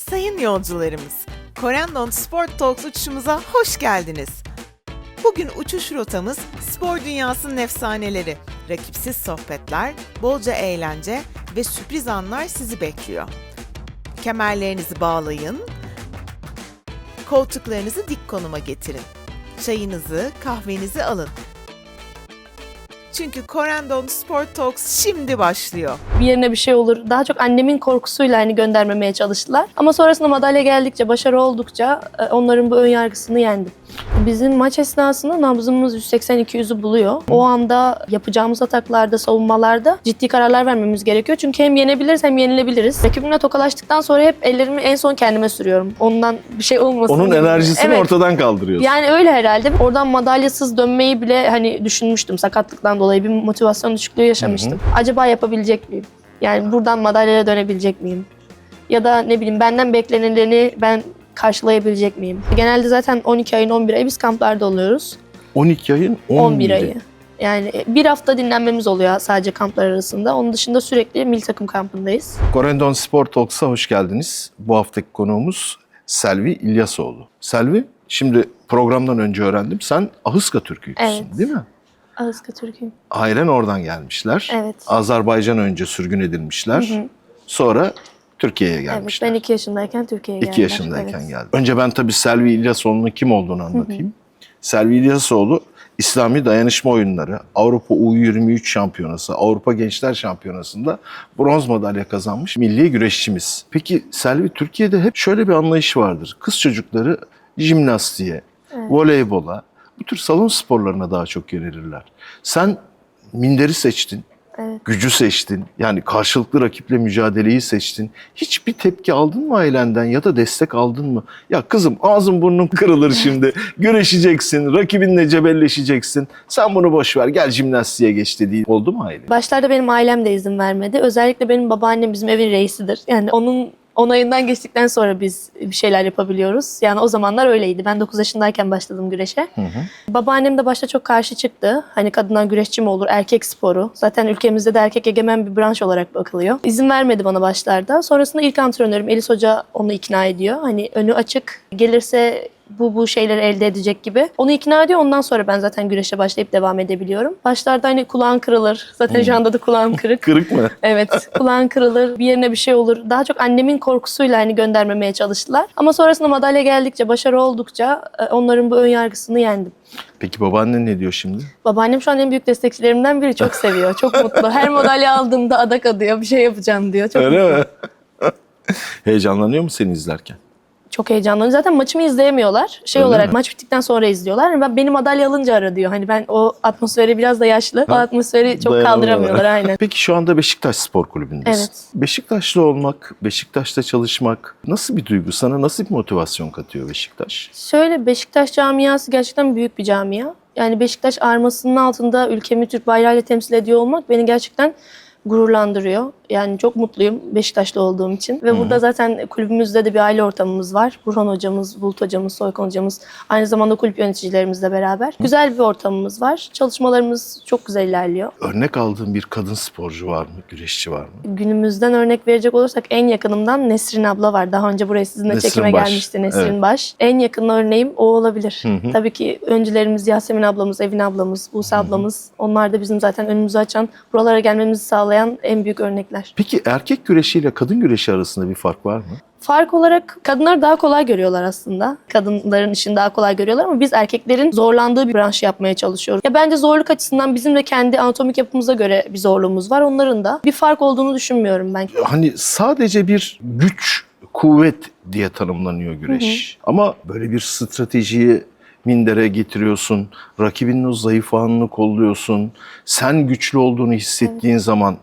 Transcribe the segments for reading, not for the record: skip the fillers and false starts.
Sayın yolcularımız, Corendon Sport Talks uçuşumuza hoş geldiniz. Bugün uçuş rotamız spor dünyasının efsaneleri, rakipsiz sohbetler, bolca eğlence ve sürpriz anlar sizi bekliyor. Kemerlerinizi bağlayın, koltuklarınızı dik konuma getirin. Çayınızı, kahvenizi alın. Çünkü Corendon Sport Talks şimdi başlıyor. Bir yerine bir şey olur. Daha çok annemin korkusuyla göndermemeye çalıştılar. Ama sonrasında madalya geldikçe, başarı oldukça onların bu ön yargısını yendim. Bizim maç esnasında nabzımız 180-200'ü buluyor. O anda yapacağımız ataklarda, savunmalarda ciddi kararlar vermemiz gerekiyor. Çünkü hem yenebiliriz hem yenilebiliriz. Rakibimle tokalaştıktan sonra hep ellerimi en son kendime sürüyorum. Ondan bir şey olmasın. Onun gibi. enerjisini ortadan kaldırıyorsun. Yani öyle herhalde. Oradan madalyasız dönmeyi bile düşünmüştüm. Sakatlıktan dolayı bir motivasyon düşüklüğü yaşamıştım. Acaba yapabilecek miyim? Yani buradan madalyaya dönebilecek miyim? Ya da ne bileyim benden beklenileni ben karşılayabilecek miyim? Genelde zaten 12 ayın 11 ayı biz kamplarda oluyoruz. 12 ayın 11 ayı. Yani bir hafta dinlenmemiz oluyor sadece kamplar arasında. Onun dışında sürekli milli takım kampındayız. Corendon Sport Talks'a hoş geldiniz. Bu haftaki konuğumuz Selvi İlyasoğlu. Selvi, şimdi programdan önce öğrendim. Sen Ahıska Türküymüşsün, Evet. değil mi? Ahıska Türk'üyüm. Ailen oradan gelmişler. Evet. Azerbaycan önce sürgün edilmişler. Sonra Türkiye'ye Evet, gelmişler. ben 2 yaşındayken Türkiye'ye geldim. 2 yaşındayken geldi. Önce ben tabii Selvi İlyasoğlu'nun kim olduğunu anlatayım. Selvi İlyasoğlu, İslami Dayanışma Oyunları, Avrupa U23 Şampiyonası, Avrupa Gençler Şampiyonası'nda bronz madalya kazanmış milli güreşçimiz. Peki Selvi, Türkiye'de hep şöyle bir anlayış vardır. Kız çocukları jimnastiğe, voleybola, bu tür salon sporlarına daha çok yönelirler. Sen minderi seçtin. Evet. Gücü seçtin. Yani karşılıklı rakiple mücadeleyi seçtin. Hiçbir tepki aldın mı ailenden ya da destek aldın mı? Ya kızım, ağzın burnun kırılır şimdi. Güreşeceksin, rakibinle cebelleşeceksin. Sen bunu boş ver, gel jimnastiğe geç dediği oldu mu aile? Başlarda benim ailem de izin vermedi. Özellikle benim babaannem bizim evin reisidir. Yani onun onayından geçtikten sonra biz bir şeyler yapabiliyoruz. Yani o zamanlar öyleydi. Ben 9 yaşındayken başladım güreşe. Babaannem de başta çok karşı çıktı. Hani kadınlar güreşçi mi olur, erkek sporu. Zaten ülkemizde de erkek egemen bir branş olarak bakılıyor. İzin vermedi bana başlarda. Sonrasında ilk antrenörüm Elis Hoca onu ikna ediyor. Hani önü açık, gelirse bu şeyleri elde edecek gibi. Onu ikna ediyor. Ondan sonra ben zaten güreşe başlayıp devam edebiliyorum. Başlarda kulağın kırılır. Zaten şu anda da kulağım kırık. Kırık mı? Evet, kulağın kırılır, bir yerine bir şey olur. Daha çok annemin korkusuyla göndermemeye çalıştılar. Ama sonrasında madalya geldikçe, başarı oldukça onların bu ön yargısını yendim. Peki babaannen ne diyor şimdi? Babaannem şu an en büyük destekçilerimden biri. Çok seviyor, çok mutlu. Her madalya aldığımda adak adıyor, bir şey yapacağım diyor. Çok Öyle mutlu. mi? Heyecanlanıyor mu seni izlerken? Çok heyecanlanıyor. Zaten maçımı izleyemiyorlar. Öyle olarak mi? maç bittikten sonra izliyorlar. Beni madalya alınca ara diyor. Hani ben o atmosferi biraz da yaşlı. O atmosferi çok kaldıramıyorlar aynen. Peki şu anda Beşiktaş Spor Kulübü'ndesin. Evet. Beşiktaşlı olmak, Beşiktaş'ta çalışmak nasıl bir duygu? Sana nasıl bir motivasyon katıyor Beşiktaş? Şöyle, Beşiktaş camiası gerçekten büyük bir camia. Yani Beşiktaş armasının altında ülkemi Türk bayrağıyla temsil ediyor olmak beni gerçekten gururlandırıyor. Yani çok mutluyum Beşiktaşlı olduğum için. Ve burada zaten kulübümüzde de bir aile ortamımız var. Burhan hocamız, Bulut hocamız, Soykan hocamız, aynı zamanda kulüp yöneticilerimizle beraber. Güzel bir ortamımız var. Çalışmalarımız çok güzel ilerliyor. Örnek aldığın bir kadın sporcu var mı? Güreşçi var mı? Günümüzden örnek verecek olursak en yakınımdan Nesrin abla var. Daha önce buraya sizinle Nesrin çekime Baş. gelmişti Nesrin Evet. Baş. En yakın örneğim o olabilir. Tabii ki öncülerimiz Yasemin ablamız, Evin ablamız, Buse ablamız. Onlar da bizim zaten önümüzü açan, buralara gelmemizi sağlayan en büyük örnekler. Peki erkek güreşiyle kadın güreşi arasında bir fark var mı? Fark olarak kadınlar daha kolay görüyorlar aslında. Kadınların işini daha kolay görüyorlar ama biz erkeklerin zorlandığı bir branşı yapmaya çalışıyoruz. Ya bence zorluk açısından bizim de kendi anatomik yapımıza göre bir zorluğumuz var. Onların da bir fark olduğunu düşünmüyorum ben. Hani sadece bir güç, kuvvet diye tanımlanıyor güreş. Ama böyle bir stratejiyi mindere getiriyorsun. Rakibinin o zayıf anını kolluyorsun. Sen güçlü olduğunu hissettiğin zaman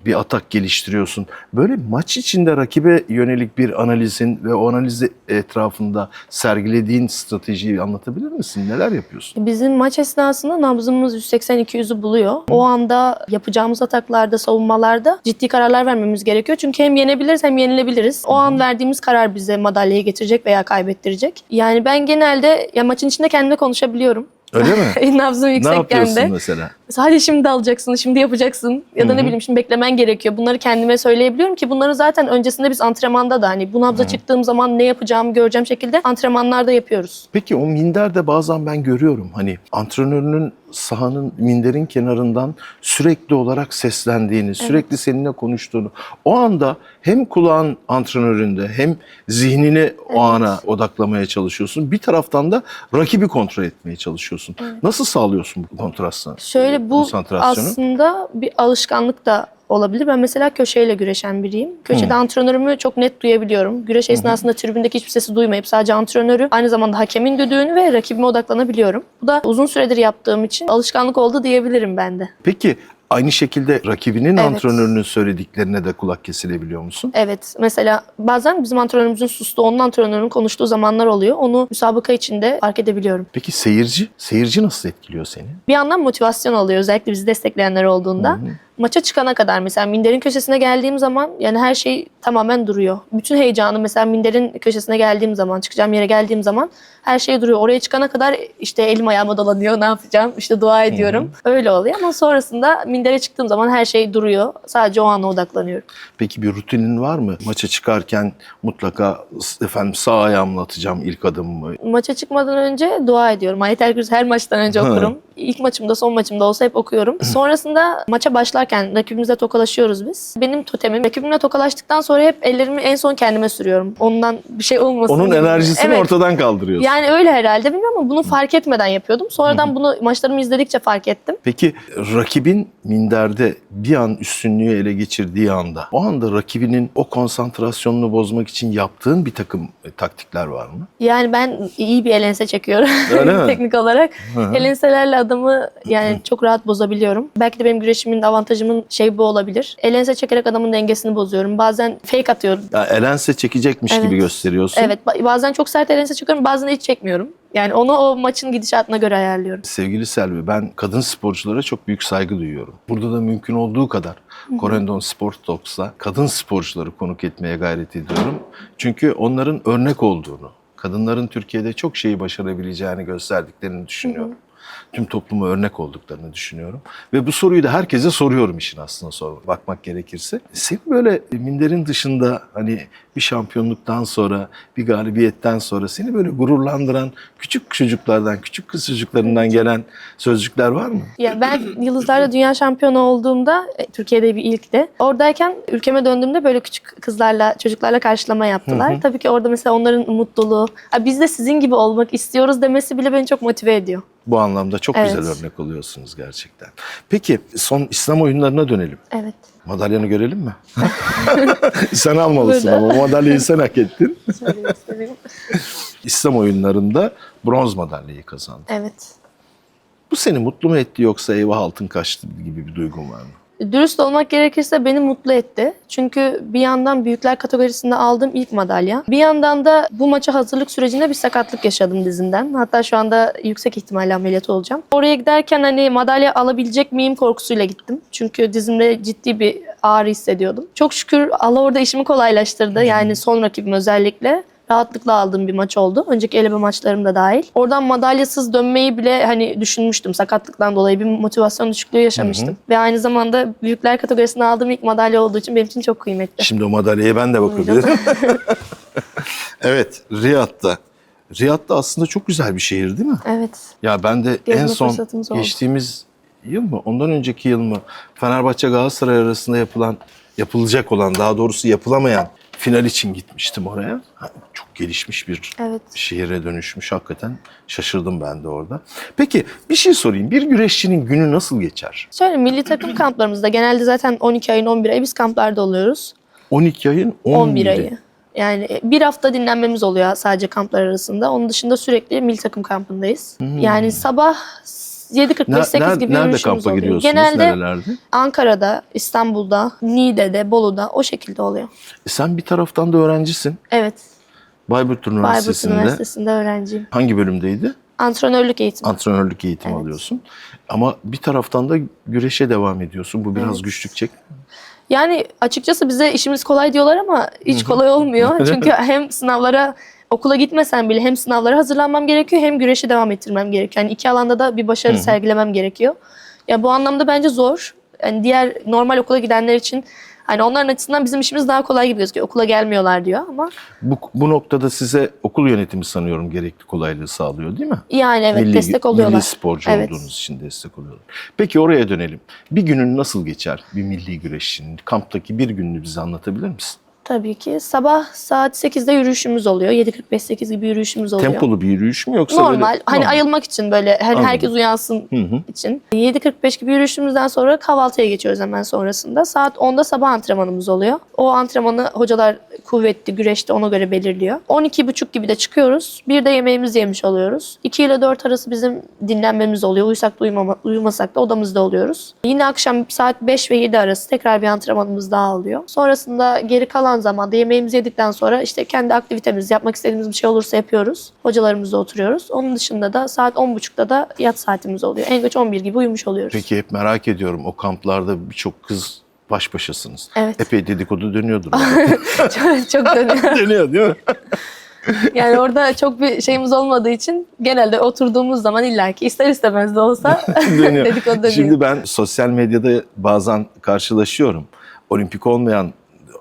bir atak geliştiriyorsun. Böyle maç içinde rakibe yönelik bir analizin ve o analiz etrafında sergilediğin stratejiyi anlatabilir misin? Neler yapıyorsun? Bizim maç esnasında nabzımız 180-200'ü buluyor. O anda yapacağımız ataklarda, savunmalarda ciddi kararlar vermemiz gerekiyor. Çünkü hem yenebiliriz hem yenilebiliriz. O an verdiğimiz karar bize madalyayı getirecek veya kaybettirecek. Yani ben genelde maçın içinde kendimle konuşabiliyorum. Öyle mi? Nabzım Ne yüksekken yapıyorsun de. mesela? Hadi şimdi alacaksın, şimdi yapacaksın ya da ne bileyim şimdi beklemen gerekiyor. Bunları kendime söyleyebiliyorum ki bunları zaten öncesinde biz antrenmanda da hani bu nabza çıktığım zaman ne yapacağımı göreceğim şekilde antrenmanlarda yapıyoruz. Peki o minderde bazen ben görüyorum hani antrenörünün sahanın minderin kenarından sürekli olarak seslendiğini, sürekli seninle konuştuğunu. O anda hem kulağın antrenöründe hem zihnini o ana odaklamaya çalışıyorsun. Bir taraftan da rakibi kontrol etmeye çalışıyorsun. Nasıl sağlıyorsun bu kontrastı? Şöyle bu konsantrasyonu? aslında bir alışkanlık da olabilir. Ben mesela köşeyle güreşen biriyim. Köşede antrenörümü çok net duyabiliyorum. Güreş esnasında tribündeki hiçbir sesi duymayıp sadece antrenörü, aynı zamanda hakemin düdüğünü ve rakibime odaklanabiliyorum. Bu da uzun süredir yaptığım için alışkanlık oldu diyebilirim ben de. Peki aynı şekilde rakibinin Evet. antrenörünün söylediklerine de kulak kesilebiliyor musun? Evet. Mesela bazen bizim antrenörümüzün sustuğu, onun antrenörünün konuştuğu zamanlar oluyor. Onu müsabaka içinde fark edebiliyorum. Peki seyirci? Seyirci nasıl etkiliyor seni? Bir yandan motivasyon alıyor özellikle bizi destekleyenler olduğunda. Maça çıkana kadar mesela minderin köşesine geldiğim zaman yani her şey tamamen duruyor. Bütün heyecanı mesela minderin köşesine geldiğim zaman, çıkacağım yere geldiğim zaman her şey duruyor. Oraya çıkana kadar işte elim ayağıma dolanıyor, ne yapacağım? İşte dua ediyorum. Öyle oluyor ama sonrasında mindere çıktığım zaman her şey duruyor. Sadece o ana odaklanıyorum. Peki bir rutinin var mı? Maça çıkarken mutlaka efendim sağ ayağımla atacağım ilk adımımı. Maça çıkmadan önce dua ediyorum. Ayet-el Kürsi her maçtan önce okurum. İlk maçımda, son maçımda olsa hep okuyorum. Sonrasında maça başlarken rakibimizle tokalaşıyoruz biz. Benim totemim rakibimle tokalaştıktan sonra hep ellerimi en son kendime sürüyorum. Ondan bir şey olmasın Onun gibi. enerjisini Evet. ortadan kaldırıyorsun. Yani öyle herhalde bilmiyorum ama bunu fark etmeden yapıyordum. Sonradan bunu maçlarımı izledikçe fark ettim. Peki rakibin minderde bir an üstünlüğü ele geçirdiği anda, o anda rakibinin o konsantrasyonunu bozmak için yaptığın bir takım taktikler var mı? Yani ben iyi bir elense çekiyorum Öyle mi? teknik olarak. Elenselerle adamı yani çok rahat bozabiliyorum. Belki de benim güreşimin avantajımın bu olabilir. Elense çekerek adamın dengesini bozuyorum. Bazen fake atıyorum. Ya elense çekecekmiş Evet. gibi gösteriyorsun. Evet, bazen çok sert elense çekiyorum, bazen hiç çekmiyorum. Yani onu o maçın gidişatına göre ayarlıyorum. Sevgili Selvi, ben kadın sporculara çok büyük saygı duyuyorum. Burada da mümkün olduğu kadar Corendon Sport Talks'la kadın sporcuları konuk etmeye gayret ediyorum. Çünkü onların örnek olduğunu, kadınların Türkiye'de çok şeyi başarabileceğini gösterdiklerini düşünüyorum. Tüm topluma örnek olduklarını düşünüyorum. Ve bu soruyu da herkese soruyorum işin aslına bakmak gerekirse. Seni böyle minderin dışında hani bir şampiyonluktan sonra, bir galibiyetten sonra seni böyle gururlandıran küçük çocuklardan, küçük kız çocuklarından gelen sözcükler var mı? Ya ben Yıldızlar'da dünya şampiyonu olduğumda Türkiye'de bir ilkti. Oradayken ülkeme döndüğümde böyle küçük kızlarla, çocuklarla karşılama yaptılar. Tabii ki orada mesela onların mutluluğu, biz de sizin gibi olmak istiyoruz demesi bile beni çok motive ediyor. Bu anlamda çok Evet. güzel örnek oluyorsunuz gerçekten. Peki son İslam oyunlarına dönelim. Evet. Madalyanı görelim mi? Sen almalısın Burada. ama madalyayı sen hak ettin. Şöyle göstereyim. İslam oyunlarında bronz madalyayı kazandın. Evet. Bu seni mutlu mu etti yoksa eyvah altın kaçtı gibi bir duygun var mı? Dürüst olmak gerekirse beni mutlu etti. Çünkü bir yandan büyükler kategorisinde aldığım ilk madalya. Bir yandan da bu maça hazırlık sürecinde bir sakatlık yaşadım dizimden. Hatta şu anda yüksek ihtimalle ameliyat olacağım. Oraya giderken hani madalya alabilecek miyim korkusuyla gittim. Çünkü dizimde ciddi bir ağrı hissediyordum. Çok şükür Allah orada işimi kolaylaştırdı. Yani son rakibim özellikle. Rahatlıkla aldığım bir maç oldu. Önceki eleme maçlarım da dahil. Oradan madalyasız dönmeyi bile hani düşünmüştüm. Sakatlıktan dolayı bir motivasyon düşüklüğü yaşamıştım. Ve aynı zamanda büyükler kategorisinde aldığım ilk madalya olduğu için benim için çok kıymetli. Şimdi o madalyaya ben de bakabilirim. Evet, Riyad'da. Riyad'da aslında çok güzel bir şehir değil mi? Evet. Ya ben de Gezme en son fırsatımız oldu. geçtiğimiz yıl mı, ondan önceki yıl mı Fenerbahçe Galatasaray arasında yapılacak olan, daha doğrusu yapılamayan final için gitmiştim oraya. Çok gelişmiş bir Evet. şehire dönüşmüş. Hakikaten şaşırdım ben de orada. Peki bir şey sorayım. Bir güreşçinin günü nasıl geçer? Şöyle milli takım kamplarımızda genelde zaten 12 ayın 11 ayı biz kamplarda oluyoruz. 12 ayın 11 11'i. ayı. Yani bir hafta dinlenmemiz oluyor sadece kamplar arasında. Onun dışında sürekli milli takım kampındayız. Yani sabah 7.45-8 gibi Nerede yürüyüşümüz kampa oluyor. giriyorsunuz? Genelde Nerelerde? Ankara'da, İstanbul'da, Niğde'de, Bolu'da o şekilde oluyor. Sen bir taraftan da öğrencisin. Evet. Bayburt Bayburt Üniversitesi'nde. Üniversitesi'nde öğrenciyim. Hangi bölümdeydi? Antrenörlük eğitimi. Antrenörlük eğitimi Evet. alıyorsun. Ama bir taraftan da güreşe devam ediyorsun. Bu biraz Evet. güçlük çek. Yani açıkçası bize işimiz kolay diyorlar ama hiç kolay olmuyor. Çünkü hem sınavlara okula gitmesem bile hem sınavlara hazırlanmam gerekiyor hem güreşe devam ettirmem gerekiyor. Yani iki alanda da bir başarı sergilemem gerekiyor. Ya bu anlamda bence zor. Yani diğer normal okula gidenler için hani onların açısından bizim işimiz daha kolay gibi gözüküyor. Okula gelmiyorlar diyor ama Bu noktada size okul yönetimi sanıyorum gerekli kolaylığı sağlıyor değil mi? yani evet destek oluyorlar. Milli sporcu Evet. olduğunuz için destek oluyorlar. Peki oraya dönelim. Bir günün nasıl geçer bir milli güreşçinin? Kamptaki bir gününü bize anlatabilir misin? Tabii ki. Sabah saat 8'de yürüyüşümüz oluyor. 7.45-8 gibi yürüyüşümüz oluyor. Tempolu bir yürüyüş mü yoksa Normal. böyle? Hani Normal. ayılmak için böyle hani Anladım. herkes uyansın Hı. için. 7.45 gibi yürüyüşümüzden sonra kahvaltıya geçiyoruz hemen sonrasında. Saat 10'da sabah antrenmanımız oluyor. O antrenmanı hocalar kuvvetli, güreşte ona göre belirliyor. 12.30 gibi de çıkıyoruz. Bir de yemeğimizi yemiş oluyoruz. 2 ile 4 arası bizim dinlenmemiz oluyor. Uyusak da uyumasak da odamızda oluyoruz. Yine akşam saat 5 ve 7 arası tekrar bir antrenmanımız daha oluyor. Sonrasında geri kalan zamanda yemeğimizi yedikten sonra işte kendi aktivitemizi, yapmak istediğimiz bir şey olursa yapıyoruz. Hocalarımızla oturuyoruz. Onun dışında da saat 10.30'da da yat saatimiz oluyor. En geç 11 gibi uyumuş oluyoruz. Peki hep merak ediyorum o kamplarda birçok kız baş başasınız. Evet. Epey dedikodu dönüyordur. Çok dönüyor. Dönüyor değil mi? Yani orada çok bir şeyimiz olmadığı için genelde oturduğumuz zaman illaki ister istemez de olsa Dönüyor. dedikodu dönüyor. Şimdi ben sosyal medyada bazen karşılaşıyorum. Olimpik olmayan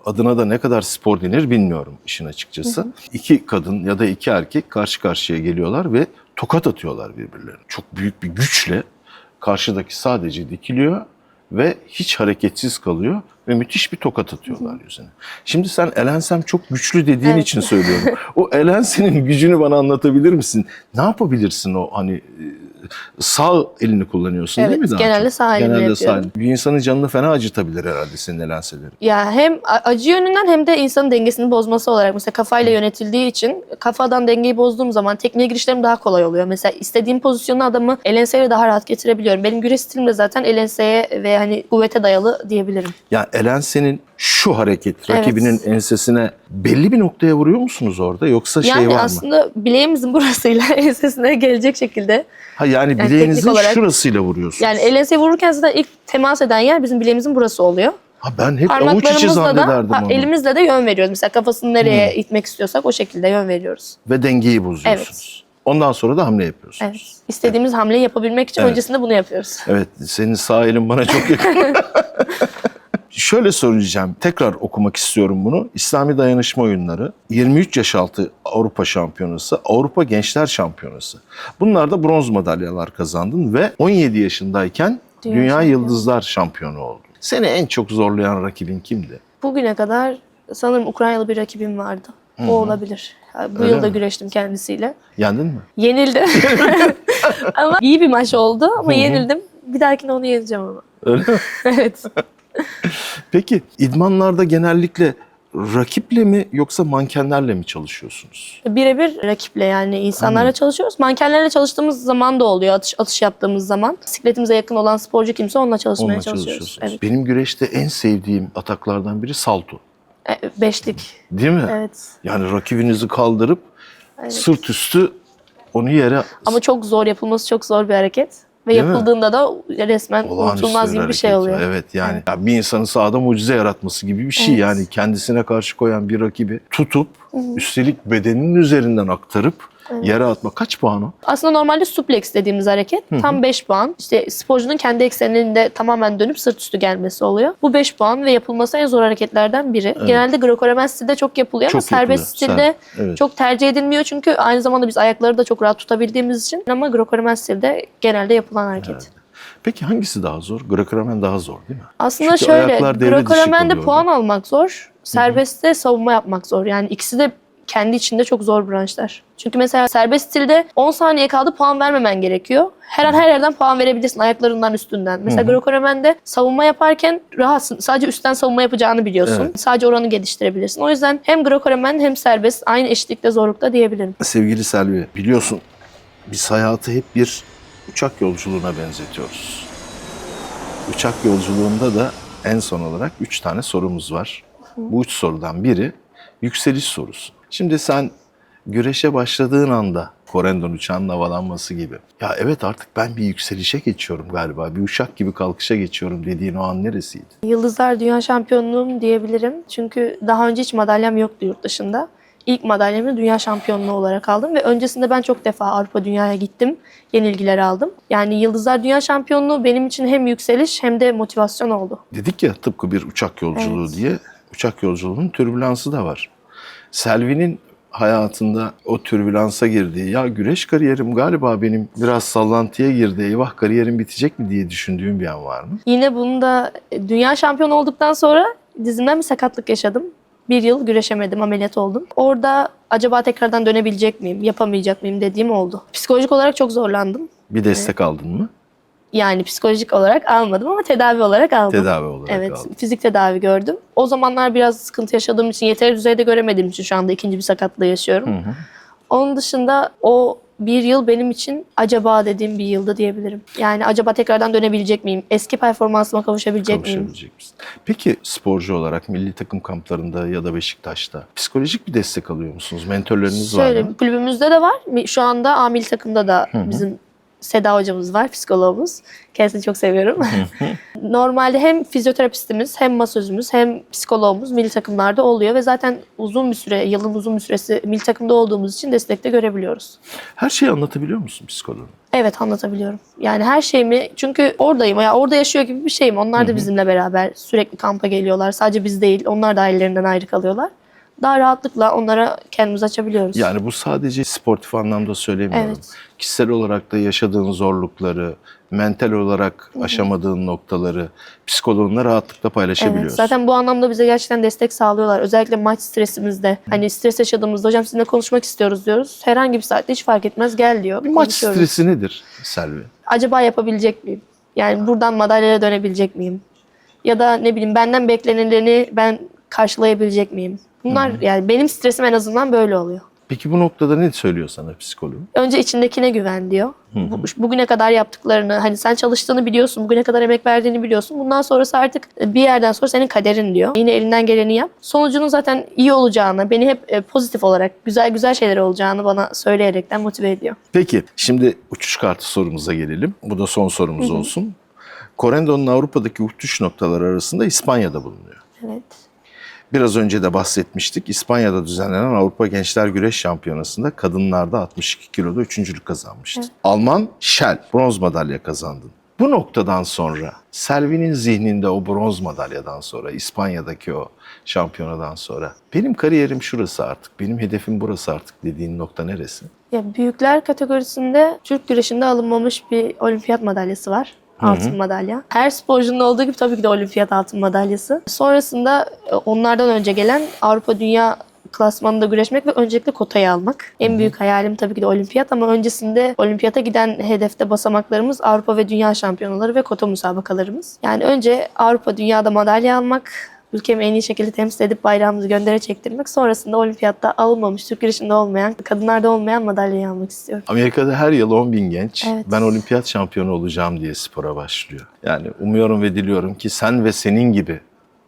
adına da ne kadar spor denir bilmiyorum işin açıkçası. İki kadın ya da iki erkek karşı karşıya geliyorlar ve tokat atıyorlar birbirlerine. Çok büyük bir güçle karşıdaki sadece dikiliyor ve hiç hareketsiz kalıyor ve müthiş bir tokat atıyorlar yüzüne. Şimdi sen elensem çok güçlü dediğin Evet. için söylüyorum. O elensenin gücünü bana anlatabilir misin? Ne yapabilirsin o hani sağ elini kullanıyorsun değil Evet, mi daha genelde çok? sağ elimle Genelde yapıyorum. sağ. Bir insanın canını fena acıtabilir herhalde senin elenseleri. Ya hem acı yönünden hem de insanın dengesini bozması olarak mesela kafayla yönetildiği için kafadan dengeyi bozduğum zaman tekniğe girişlerim daha kolay oluyor. Mesela istediğim pozisyonu adamı el enseyle daha rahat getirebiliyorum. Benim güreş stilim de zaten el enseye ve hani kuvvete dayalı diyebilirim. Yani elensenin şu hareket Evet. rakibinin ensesine belli bir noktaya vuruyor musunuz orada yoksa şey Yani var mı? aslında bileğimizin burasıyla ensesine gelecek şekilde. Ha yani teknik bileğinizin olarak- şurasıyla vuruyorsunuz. Yani el enseye vururken zaten ilk temas eden yer bizim bileğimizin burası oluyor. Ha ben hep avuç içi Parmaklarımızla da zannederdim onu. elimizle de yön veriyoruz. Mesela kafasını nereye itmek istiyorsak o şekilde yön veriyoruz. Ve dengeyi bozuyorsunuz. Ondan sonra da hamle yapıyorsunuz. Evet. İstediğimiz hamleyi yapabilmek için Evet. öncesinde bunu yapıyoruz. Evet, senin sağ elin bana çok yakın. Şöyle söyleyeceğim, tekrar okumak istiyorum bunu. İslami Dayanışma Oyunları, 23 yaş altı Avrupa Şampiyonası, Avrupa Gençler Şampiyonası. Bunlarda bronz madalyalar kazandın ve 17 yaşındayken Dünya Dünya şampiyonu. Yıldızlar Şampiyonu oldun. Seni en çok zorlayan rakibin kimdi? Bugüne kadar sanırım Ukraynalı bir rakibim vardı. O olabilir. Bu Öyle yıl da mi? güreştim kendisiyle. Yendin mi? Yenildi. Ama iyi bir maç oldu ama yenildim. Bir dahakine onu yeneceğim ama. Öyle mi? Evet. Peki idmanlarda genellikle rakiple mi yoksa mankenlerle mi çalışıyorsunuz? Birebir rakiple yani insanlarla çalışıyoruz. Mankenlerle çalıştığımız zaman da oluyor atış yaptığımız zaman. Bisikletimize yakın olan sporcu kimse onunla çalışmaya Onunla çalışıyoruz. çalışıyorsunuz. Evet. Benim güreşte en sevdiğim ataklardan biri salto. Beşlik. Değil mi? Evet. Yani rakibinizi kaldırıp Evet. sırt üstü onu yere Ama çok zor, yapılması çok zor bir hareket. Ve Değil mi? yapıldığında da resmen olağanüstü unutulmaz gibi bir şey hareket. oluyor. Evet yani ya bir insanın sahada mucize yaratması gibi bir şey. Evet. Yani kendisine karşı koyan bir rakibi tutup üstelik bedeninin üzerinden aktarıp yere atma. Kaç puan o? Aslında normalde suplex dediğimiz hareket tam 5 puan. İşte sporcunun kendi ekseninde tamamen dönüp sırt üstü gelmesi oluyor. Bu 5 puan ve yapılması en zor hareketlerden biri. Genelde Greco-Romen stilde çok yapılıyor ama Çok yapılıyor. serbest stilde Evet. çok tercih edilmiyor. Çünkü aynı zamanda biz ayakları da çok rahat tutabildiğimiz için. Ama Greco-Romen stilde genelde yapılan hareket. Evet. Peki hangisi daha zor? Greco-Romen daha zor değil mi? Aslında Çünkü şöyle, ayaklar devre dışı Greco-Romen'de kalıyor puan orada. almak zor, serbestte savunma yapmak zor. Yani ikisi de kendi içinde çok zor branşlar. Çünkü mesela serbest stilde 10 saniye kaldı puan vermemen gerekiyor. Her an her yerden puan verebilirsin ayaklarından üstünden. Mesela Greco-Romen'de savunma yaparken rahatsın. Sadece üstten savunma yapacağını biliyorsun. Evet. Sadece oranı geliştirebilirsin. O yüzden hem Greco-Romen hem serbest aynı eşitlikte zorlukta diyebilirim. Sevgili Selvi, biliyorsun biz hayatı hep bir uçak yolculuğuna benzetiyoruz. Uçak yolculuğunda da en son olarak 3 tane sorumuz var. Bu 3 sorudan biri yükseliş sorusu. Şimdi sen güreşe başladığın anda Corendon uçağının havalanması gibi. Ya evet artık ben bir yükselişe geçiyorum galiba. Bir uçak gibi kalkışa geçiyorum dediğin o an neresiydi? Yıldızlar Dünya Şampiyonluğum diyebilirim. Çünkü daha önce hiç madalyam yoktu yurt dışında. ilk madalyamı dünya şampiyonluğu olarak aldım ve öncesinde ben çok defa Avrupa Dünya'ya gittim. Yenilgiler aldım. Yani Yıldızlar Dünya Şampiyonluğu benim için hem yükseliş hem de motivasyon oldu. Dedik ya tıpkı bir uçak yolculuğu Evet. diye. Uçak yolculuğunun türbülansı da var. Selvi'nin hayatında o türbülansa girdiği, ya güreş kariyerim galiba benim biraz sallantıya girdi, eyvah kariyerim bitecek mi diye düşündüğüm bir an var mı? Yine bunu da dünya şampiyonu olduktan sonra dizimden bir sakatlık yaşadım. Bir yıl güreşemedim, ameliyat oldum. Orada acaba tekrardan dönebilecek miyim, yapamayacak mıyım dediğim oldu. Psikolojik olarak çok zorlandım. Bir destek aldın mı? Yani psikolojik olarak almadım ama tedavi olarak aldım. Tedavi olarak Evet, aldın. fizik tedavi gördüm. O zamanlar biraz sıkıntı yaşadığım için, yeteri düzeyde göremediğim için şu anda ikinci bir sakatlığı yaşıyorum. Onun dışında o bir yıl benim için acaba dediğim bir yıldı diyebilirim. Yani acaba tekrardan dönebilecek miyim? Eski performansıma kavuşabilecek miyim? Kavuşabilecek misin? Peki sporcu olarak milli takım kamplarında ya da Beşiktaş'ta psikolojik bir destek alıyor musunuz? Mentorlarınız var Şöyle, mı? kulübümüzde de var. Şu anda A milli takımda da bizim Seda hocamız var, psikologumuz. Kendisini çok seviyorum. Normalde hem fizyoterapistimiz, hem masözümüz, hem psikologumuz milli takımlarda oluyor ve zaten uzun bir süre, yılın uzun bir süresi milli takımda olduğumuz için destekte görebiliyoruz. Her şeyi anlatabiliyor musun psikoloğun? Evet, anlatabiliyorum. Yani her şeyimi, çünkü oradayım, ya orada yaşıyor gibi bir şeyim. Onlar da bizimle beraber sürekli kampa geliyorlar. Sadece biz değil, onlar da ailelerinden ayrı kalıyorlar. Daha rahatlıkla onlara kendimizi açabiliyoruz. Yani bu sadece sportif anlamda söylemiyorum. Evet. Kişisel olarak da yaşadığın zorlukları, mental olarak aşamadığın noktaları psikoloğunla rahatlıkla Evet, paylaşabiliyorsun. zaten bu anlamda bize gerçekten destek sağlıyorlar. Özellikle maç stresimizde. Hani stres yaşadığımızda hocam sizinle konuşmak istiyoruz diyoruz. Herhangi bir saatte hiç fark etmez, gel diyor. Bir maç Konuşuyoruz. stresi nedir Selvi? Acaba yapabilecek miyim? Yani buradan madalyaya dönebilecek miyim? Ya da ne bileyim, benden beklenileni ben karşılayabilecek miyim? Bunlar yani benim stresim en azından böyle oluyor. Peki bu noktada ne söylüyor sana psikoloğun? Önce içindekine güven diyor. Bugüne kadar yaptıklarını, hani sen çalıştığını biliyorsun, bugüne kadar emek verdiğini biliyorsun. Bundan sonrası artık bir yerden sonra senin kaderin diyor. Yine elinden geleni yap. Sonucunun zaten iyi olacağını, beni hep pozitif olarak, güzel şeyler olacağını bana söyleyerekten motive ediyor. Peki şimdi uçuş kartı sorumuza gelelim. Bu da son sorumuz olsun. Corendo'nun Avrupa'daki uçuş noktaları arasında İspanya'da bulunuyor. Evet. Biraz önce de bahsetmiştik. İspanya'da düzenlenen Avrupa Gençler Güreş Şampiyonası'nda kadınlarda 62 kiloda üçüncülük kazanmıştı. Evet. Alman Schell bronz madalya kazandın. Bu noktadan sonra Selvi'nin zihninde o bronz madalyadan sonra, İspanya'daki o şampiyonadan sonra benim kariyerim şurası artık, benim hedefim burası artık dediğin nokta neresi? Ya büyükler kategorisinde Türk güreşinde alınmamış bir olimpiyat madalyası var. Altın madalya. Her sporcunun olduğu gibi tabii ki de olimpiyat altın madalyası. Sonrasında onlardan önce gelen Avrupa Dünya klasmanında güreşmek ve öncelikle kotayı almak. En büyük hayalim tabii ki de olimpiyat ama öncesinde olimpiyata giden hedefte basamaklarımız Avrupa ve Dünya şampiyonaları ve kota müsabakalarımız. Yani önce Avrupa Dünya'da madalya almak, ülkemi en iyi şekilde temsil edip bayrağımızı göndere çektirmek. Sonrasında olimpiyatta alınmamış, Türk güreşinde olmayan, kadınlarda olmayan madalyayı almak istiyorum. Amerika'da her yıl 10.000 genç Evet. ben olimpiyat şampiyonu olacağım diye spora başlıyor. Yani umuyorum ve diliyorum ki sen ve senin gibi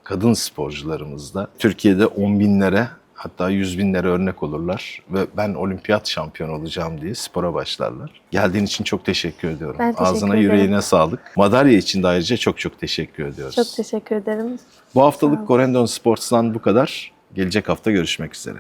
kadın sporcularımız da Türkiye'de 10.000'lere hatta 100.000'lere örnek olurlar ve ben olimpiyat şampiyonu olacağım diye spora başlarlar. Geldiğin için çok teşekkür ediyorum. Ben teşekkür Ağzına ederim. yüreğine sağlık. Madalya için de ayrıca çok teşekkür ediyoruz. Çok teşekkür ederim. Bu haftalık Corendon Sports'tan bu kadar. Gelecek hafta görüşmek üzere.